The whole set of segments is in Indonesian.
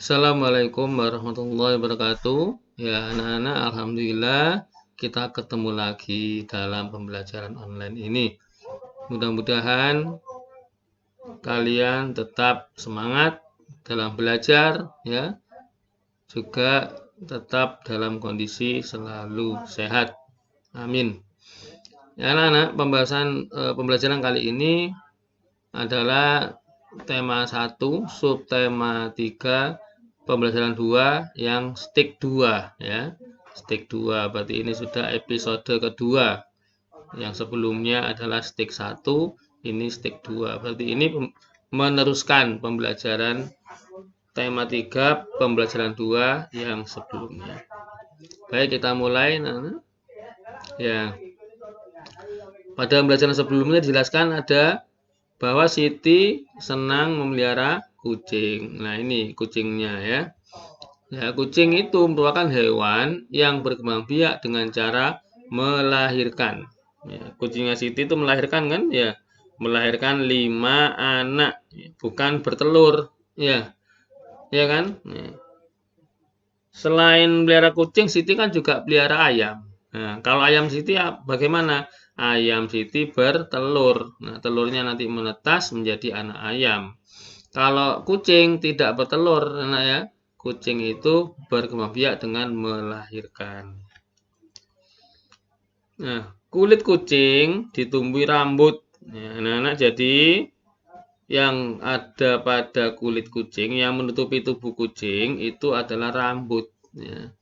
Assalamualaikum warahmatullahi wabarakatuh. Ya, anak-anak, alhamdulillah kita ketemu lagi dalam pembelajaran online ini. Mudah-mudahan kalian tetap semangat dalam belajar, ya, juga tetap dalam kondisi selalu sehat. Amin. Ya, anak-anak, pembelajaran kali ini adalah tema 1, subtema 3, pembelajaran 2 yang stick 2 ya. Stick 2 berarti ini sudah episode kedua. Yang sebelumnya adalah stick 1, ini stick 2. Berarti ini meneruskan pembelajaran tema 3, pembelajaran 2 yang sebelumnya. Baik, kita mulai. Ya. Pada pembelajaran sebelumnya dijelaskan ada bahwa Siti senang memelihara kucing. Nah, ini kucingnya ya. Ya, kucing itu merupakan hewan yang berkembang biak dengan cara melahirkan. Ya, kucingnya Siti itu melahirkan kan? Ya, melahirkan 5 anak, bukan bertelur. Ya, ya kan? Ya. Selain melihara kucing, Siti kan juga pelihara ayam. Nah, kalau ayam Siti bagaimana? Ayam Siti bertelur. Nah, telurnya nanti menetas menjadi anak ayam. Kalau kucing tidak bertelur, anak ya. Kucing itu berkembang biak dengan melahirkan. Nah, kulit kucing ditumbuhi rambut. Ya, anak-anak, jadi yang ada pada kulit kucing yang menutupi tubuh kucing itu adalah rambut. Ya.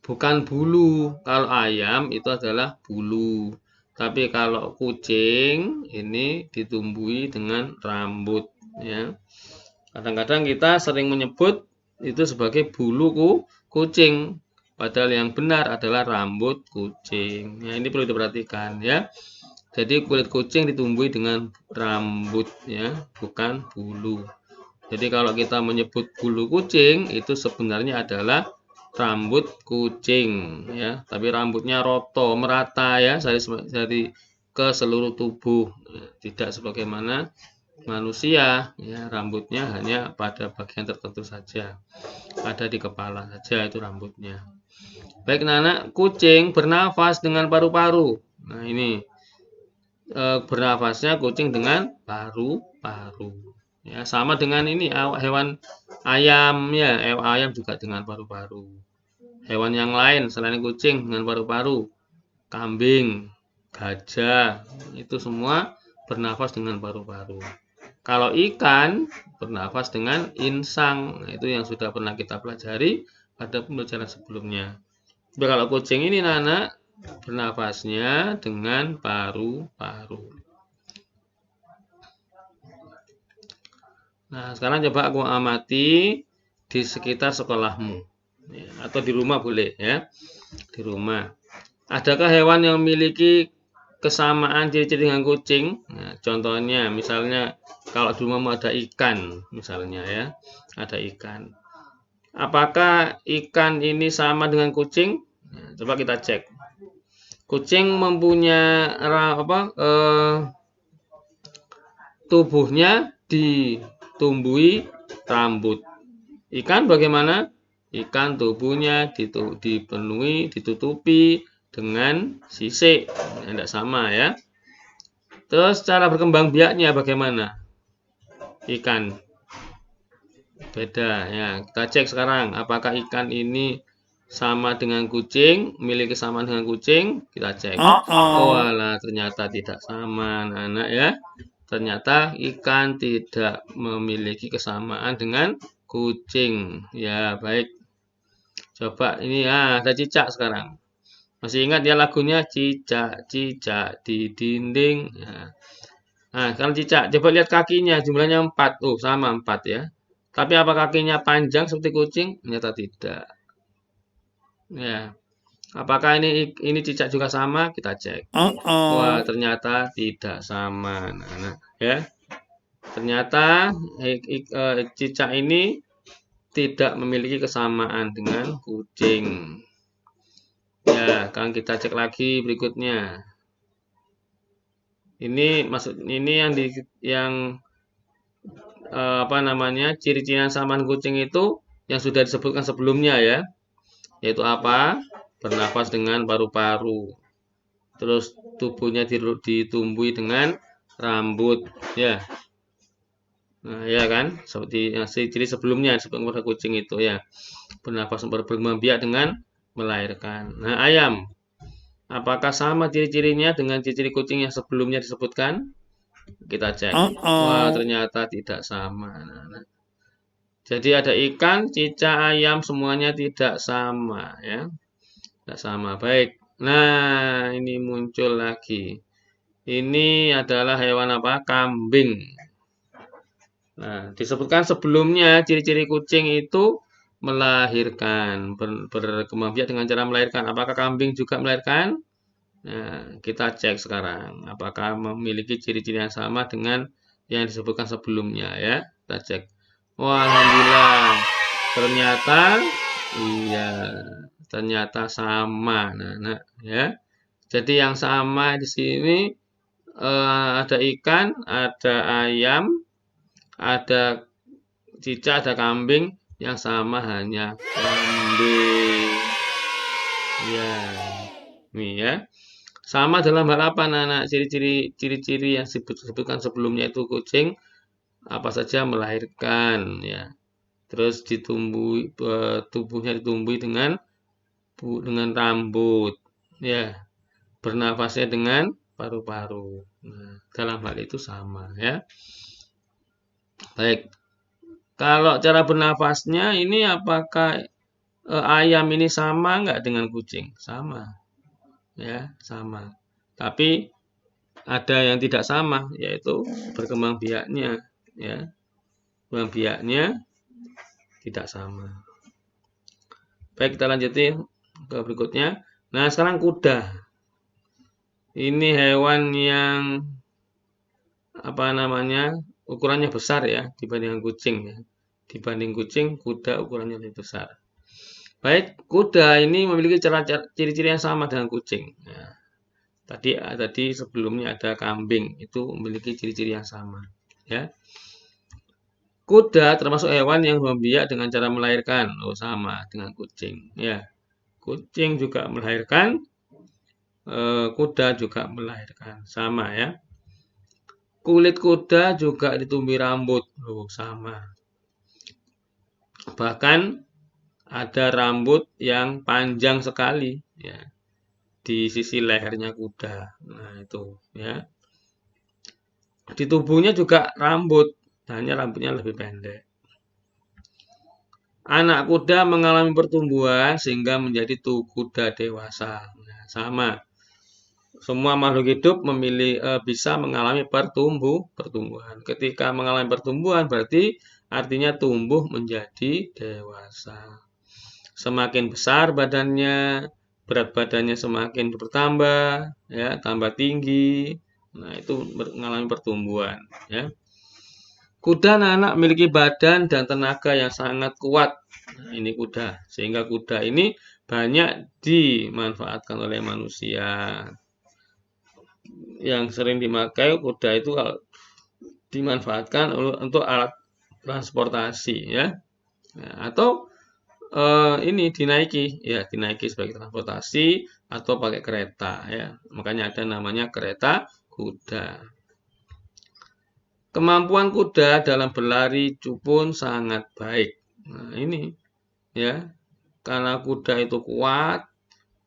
Bukan bulu. Kalau ayam itu adalah bulu. Tapi kalau kucing ini ditumbuhi dengan rambut. Ya. Kadang-kadang kita sering menyebut itu sebagai bulu kucing. Padahal yang benar adalah rambut kucing. Ya, ini perlu diperhatikan ya. Jadi kulit kucing ditumbuhi dengan rambut ya, bukan bulu. Jadi kalau kita menyebut bulu kucing itu sebenarnya adalah rambut kucing ya, tapi rambutnya roto, merata ya, dari ke seluruh tubuh. Ya, tidak sebagaimana manusia ya, rambutnya hanya pada bagian tertentu saja. Ada di kepala saja itu rambutnya. Baik, anak, kucing bernafas dengan paru-paru. Nah, ini bernafasnya kucing dengan paru-paru. Ya, sama dengan ini hewan ayam ya, ayam juga dengan paru-paru. Hewan yang lain selain kucing dengan paru-paru, kambing, gajah, itu semua bernafas dengan paru-paru. Kalau ikan bernafas dengan insang, nah, itu yang sudah pernah kita pelajari pada pembelajaran sebelumnya. Tapi kalau kucing ini anak bernafasnya dengan paru-paru. Nah, sekarang coba aku amati di sekitar sekolahmu ya, atau di rumah boleh ya. Di rumah. Adakah hewan yang memiliki kesamaan ciri-ciri dengan kucing? Nah, contohnya misalnya kalau di rumahmu ada ikan misalnya ya. Ada ikan. Apakah ikan ini sama dengan kucing? Nah, coba kita cek. Kucing mempunyai tubuhnya ditumbuhi rambut. Ikan bagaimana? Ikan tubuhnya dipenuhi, ditutupi dengan sisik. Tidak sama ya. Terus cara berkembang biaknya bagaimana? Ikan beda ya. Kita cek sekarang apakah ikan ini sama dengan kucing, memiliki kesamaan dengan kucing. Kita cek. Oh alah, ternyata tidak sama, anak-anak ya. Ternyata ikan tidak memiliki kesamaan dengan kucing. Ya, baik. Coba ini ya, ada cicak sekarang. Masih ingat ya lagunya cicak-cicak di dinding. Nah, kalau cicak, coba lihat kakinya, jumlahnya 4. Oh, sama 4 ya. Tapi apa kakinya panjang seperti kucing? Ternyata tidak. Ya. Apakah ini cicak juga sama? Kita cek. Wah, ternyata tidak sama. Nah, ya. Ternyata cicak ini tidak memiliki kesamaan dengan kucing. Ya, kan kita cek lagi berikutnya. Ini yang ciri-ciri yang sama dengan kucing itu yang sudah disebutkan sebelumnya ya. Yaitu apa? Bernafas dengan paru-paru. Terus tubuhnya ditumbuhi dengan rambut ya. Nah, ya kan? Seperti yang ciri sebelumnya disebutkan pada kucing itu ya. Bernafas berkembang biak dengan melahirkan. Nah, ayam. Apakah sama ciri-cirinya dengan ciri-ciri kucing yang sebelumnya disebutkan? Kita cek. Wah, ternyata tidak sama. Nah. Jadi ada ikan, cicak, ayam semuanya tidak sama ya. Tidak sama. Baik. Nah, ini muncul lagi. Ini adalah hewan apa? Kambing. Nah, disebutkan sebelumnya ciri-ciri kucing itu melahirkan, berkembang biak dengan cara melahirkan. Apakah kambing juga melahirkan? Nah, kita cek sekarang. Apakah memiliki ciri-ciri yang sama dengan yang disebutkan sebelumnya ya? Kita cek. Wah, alhamdulillah. Ternyata iya, ternyata sama. Nah, ya. Jadi yang sama di sini ada ikan, ada ayam, ada cicak, ada kambing. Yang sama hanya kambing. Ya, nih ya. Sama dalam hal apa, anak-anak? Ciri-ciri yang disebutkan sebelumnya itu kucing apa saja melahirkan ya. Terus tubuhnya ditumbuhi dengan rambut ya. Bernafasnya dengan paru-paru. Nah, dalam hal itu sama ya. Baik. Kalau cara bernafasnya ini apakah ayam ini sama nggak dengan kucing? Sama. Ya, sama. Tapi ada yang tidak sama, yaitu berkembang biaknya ya. Berkembang biaknya tidak sama. Baik, kita lanjutin ke berikutnya. Nah, sekarang kuda. Ini hewan yang apa namanya? Ukurannya besar ya dibanding kucing ya. Dibanding kucing, kuda ukurannya lebih besar. Baik, kuda ini memiliki ciri-ciri yang sama dengan kucing. Ya. Tadi sebelumnya ada kambing, itu memiliki ciri-ciri yang sama. Ya. Kuda termasuk hewan yang membiak dengan cara melahirkan. Oh, sama dengan kucing. Ya. Kucing juga melahirkan, kuda juga melahirkan. Sama ya. Kulit kuda juga ditumbuhi rambut. Oh, sama. Bahkan ada rambut yang panjang sekali ya di sisi lehernya kuda. Nah, itu ya. Di tubuhnya juga rambut, hanya rambutnya lebih pendek. Anak kuda mengalami pertumbuhan sehingga menjadi kuda dewasa. Nah, sama. Semua makhluk hidup bisa mengalami pertumbuhan. Ketika mengalami pertumbuhan berarti artinya tumbuh menjadi dewasa. Semakin besar badannya, berat badannya semakin bertambah, ya, tambah tinggi. Nah, itu mengalami pertumbuhan, ya. Kuda anak-anak memiliki badan dan tenaga yang sangat kuat. Nah, ini kuda. Sehingga kuda ini banyak dimanfaatkan oleh manusia. Yang sering dipakai kuda itu dimanfaatkan untuk alat transportasi, ya. Nah, atau ini dinaiki sebagai transportasi atau pakai kereta ya. Makanya ada namanya kereta kuda. Kemampuan kuda dalam berlari pun sangat baik. Nah, ini ya. Karena kuda itu kuat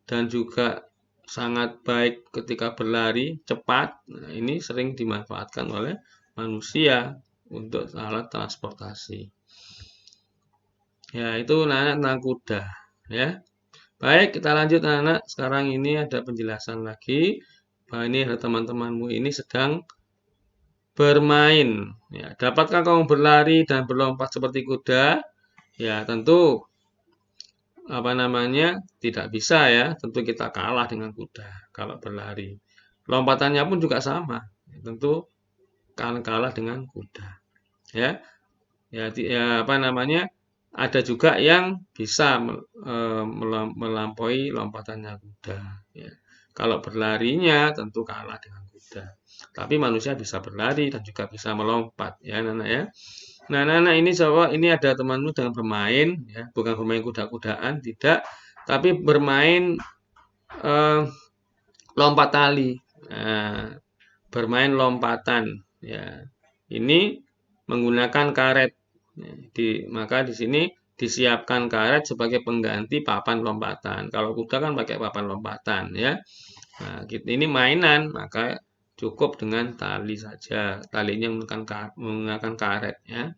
dan juga sangat baik ketika berlari cepat. Nah, ini sering dimanfaatkan oleh manusia untuk alat transportasi. Ya, itu anak-anak tentang kuda, ya. Baik, kita lanjut anak-anak. Sekarang ini ada penjelasan lagi bahwa ini ada teman-temanmu ini sedang bermain. Ya, dapatkah kamu berlari dan berlompat seperti kuda? Ya, tentu apa namanya? Tidak bisa ya. Tentu kita kalah dengan kuda kalau berlari. Lompatannya pun juga sama. Tentu akan kalah dengan kuda. Ya. Ya, apa namanya? Ada juga yang bisa melampaui lompatannya kuda. Ya. Kalau berlarinya tentu kalah dengan kuda. Tapi manusia bisa berlari dan juga bisa melompat, ya, anak-anak ya. Nah, anak-anak ini coba ini ada temanmu dengan bermain, ya, bukan bermain kuda-kudaan, tidak, tapi bermain eh, lompat tali. Nah, bermain lompatan, ya. Ini menggunakan karet. Ya, maka di sini disiapkan karet sebagai pengganti papan lompatan. Kalau kuda kan pakai papan lompatan, ya. Nah, ini mainan, maka cukup dengan tali saja. Talinya menggunakan karet, ya.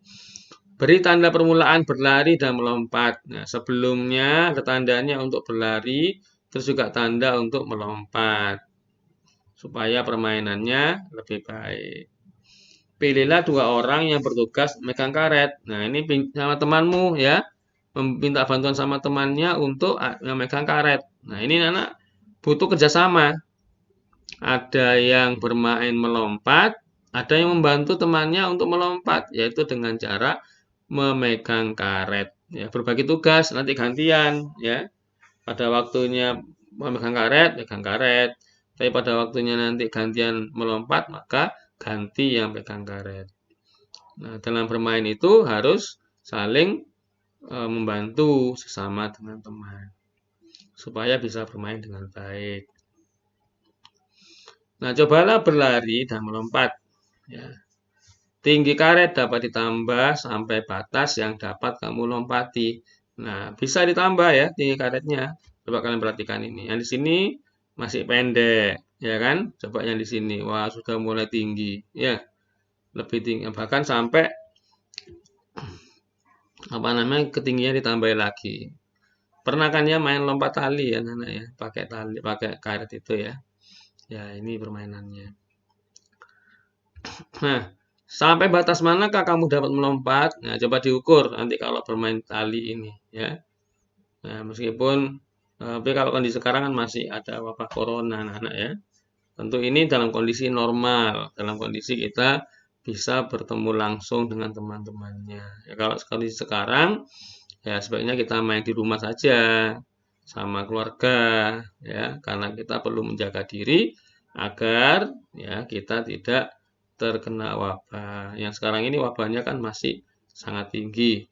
Beri tanda permulaan berlari dan melompat. Nah, sebelumnya ada tandanya untuk berlari, terus juga tanda untuk melompat, supaya permainannya lebih baik. Pilihlah 2 orang yang bertugas megang karet. Nah, ini sama temanmu ya, meminta bantuan sama temannya untuk memegang karet. Nah, ini anak butuh kerjasama. Ada yang bermain melompat, ada yang membantu temannya untuk melompat, yaitu dengan cara memegang karet. Ya, berbagi tugas, nanti gantian, ya. Pada waktunya memegang karet, pegang karet. Tapi pada waktunya nanti gantian melompat, maka ganti yang pegang karet. Nah, dalam bermain itu harus saling membantu sesama dengan teman supaya bisa bermain dengan baik. Nah, cobalah berlari dan melompat. Ya. Tinggi karet dapat ditambah sampai batas yang dapat kamu lompati. Nah, bisa ditambah ya tinggi karetnya. Coba kalian perhatikan ini. Yang di sini masih pendek, ya kan? Coba yang di sini, wah sudah mulai tinggi, ya, lebih tinggi. Bahkan sampai apa namanya ketinggian ditambah lagi. Pernah kan ya main lompat tali ya, Nana ya, pakai tali, pakai karet itu ya. Ya, ini permainannya. Nah, sampai batas manakah kamu dapat melompat? Nah, coba diukur nanti kalau bermain tali ini ya. Nah, meskipun tapi kalau kondisi sekarang kan masih ada wabah corona anak-anak ya. Tentu ini dalam kondisi normal, dalam kondisi kita bisa bertemu langsung dengan teman-temannya. Ya, kalau kondisi sekarang ya sebaiknya kita main di rumah saja sama keluarga ya, karena kita perlu menjaga diri agar ya kita tidak terkena wabah. Yang sekarang ini wabahnya kan masih sangat tinggi.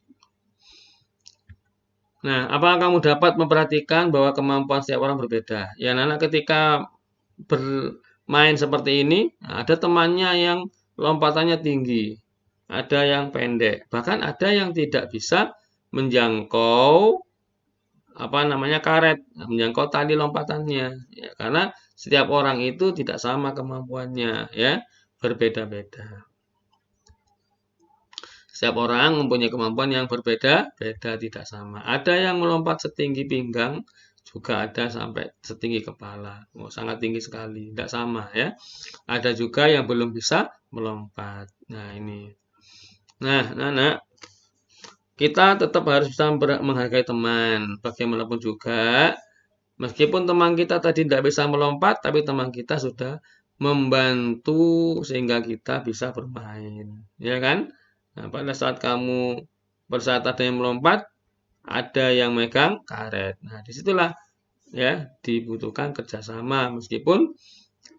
Nah, apakah kamu dapat memperhatikan bahwa kemampuan setiap orang berbeda? Ya, anak ketika bermain seperti ini, ada temannya yang lompatannya tinggi, ada yang pendek, bahkan ada yang tidak bisa menjangkau apa namanya karet, menjangkau tali lompatannya. Ya, karena setiap orang itu tidak sama kemampuannya, ya, berbeda-beda. Setiap orang mempunyai kemampuan yang berbeda-beda, tidak sama. Ada yang melompat setinggi pinggang, juga ada sampai setinggi kepala. Oh, sangat tinggi sekali, tidak sama ya. Ada juga yang belum bisa melompat. Nah, ini. Nah, kita tetap harus bisa menghargai teman. Bagaimanapun juga, meskipun teman kita tadi tidak bisa melompat, tapi teman kita sudah membantu sehingga kita bisa bermain. Ya kan? Nah, pada saat ada yang melompat, ada yang megang karet. Nah, disitulah ya dibutuhkan kerjasama meskipun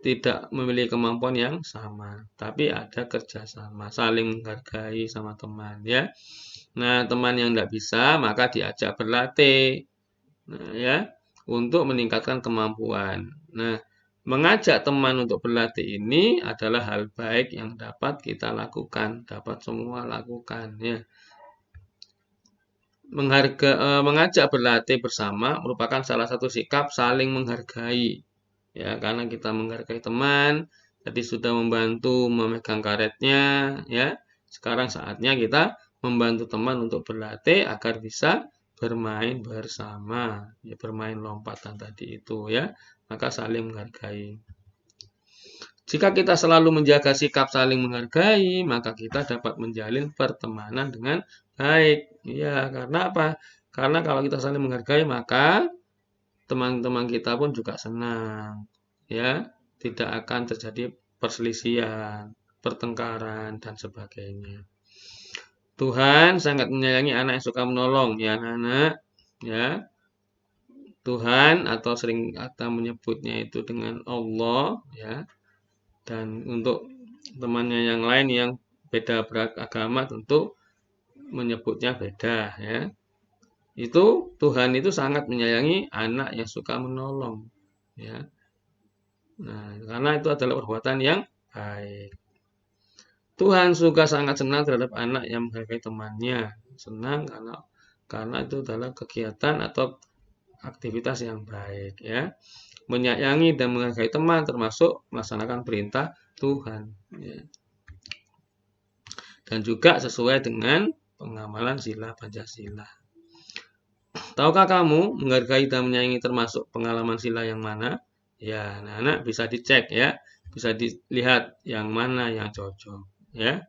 tidak memiliki kemampuan yang sama, tapi ada kerjasama, saling menghargai sama teman ya. Nah, teman yang tidak bisa maka diajak berlatih, nah, ya, untuk meningkatkan kemampuan. Nah, mengajak teman untuk berlatih ini adalah hal baik yang dapat kita lakukan, dapat semua lakukan ya. Mengajak berlatih bersama merupakan salah satu sikap saling menghargai. Ya, karena kita menghargai teman, tadi sudah membantu memegang karetnya, ya. Sekarang saatnya kita membantu teman untuk berlatih agar bisa bermain bersama, ya, bermain lompatan tadi itu ya. Maka saling menghargai. Jika kita selalu menjaga sikap saling menghargai, maka kita dapat menjalin pertemanan dengan baik. Ya, karena apa? Karena kalau kita saling menghargai, maka teman-teman kita pun juga senang. Ya, tidak akan terjadi perselisihan, pertengkaran, dan sebagainya. Tuhan sangat menyayangi anak yang suka menolong, ya anak-anak. Ya, Tuhan atau sering kita menyebutnya itu dengan Allah, ya. Dan untuk temannya yang lain yang beda beragama tentu menyebutnya beda ya. Itu Tuhan itu sangat menyayangi anak yang suka menolong ya. Nah, karena itu adalah perbuatan yang baik. Tuhan suka sangat senang terhadap anak yang menghargai temannya. Senang karena itu adalah kegiatan atau aktivitas yang baik ya. Menyayangi dan menghargai teman termasuk melaksanakan perintah Tuhan ya. Dan juga sesuai dengan pengamalan sila Pancasila. Tahukah kamu menghargai dan menyayangi termasuk pengalaman sila yang mana? Ya, anak-anak bisa dicek ya. Bisa dilihat yang mana yang cocok ya.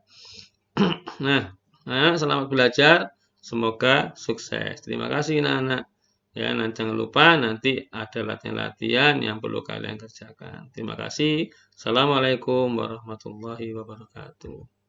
Nah, anak selamat belajar. Semoga sukses. Terima kasih anak-anak. Ya, nanti jangan lupa nanti ada latihan-latihan yang perlu kalian kerjakan. Terima kasih. Assalamualaikum warahmatullahi wabarakatuh.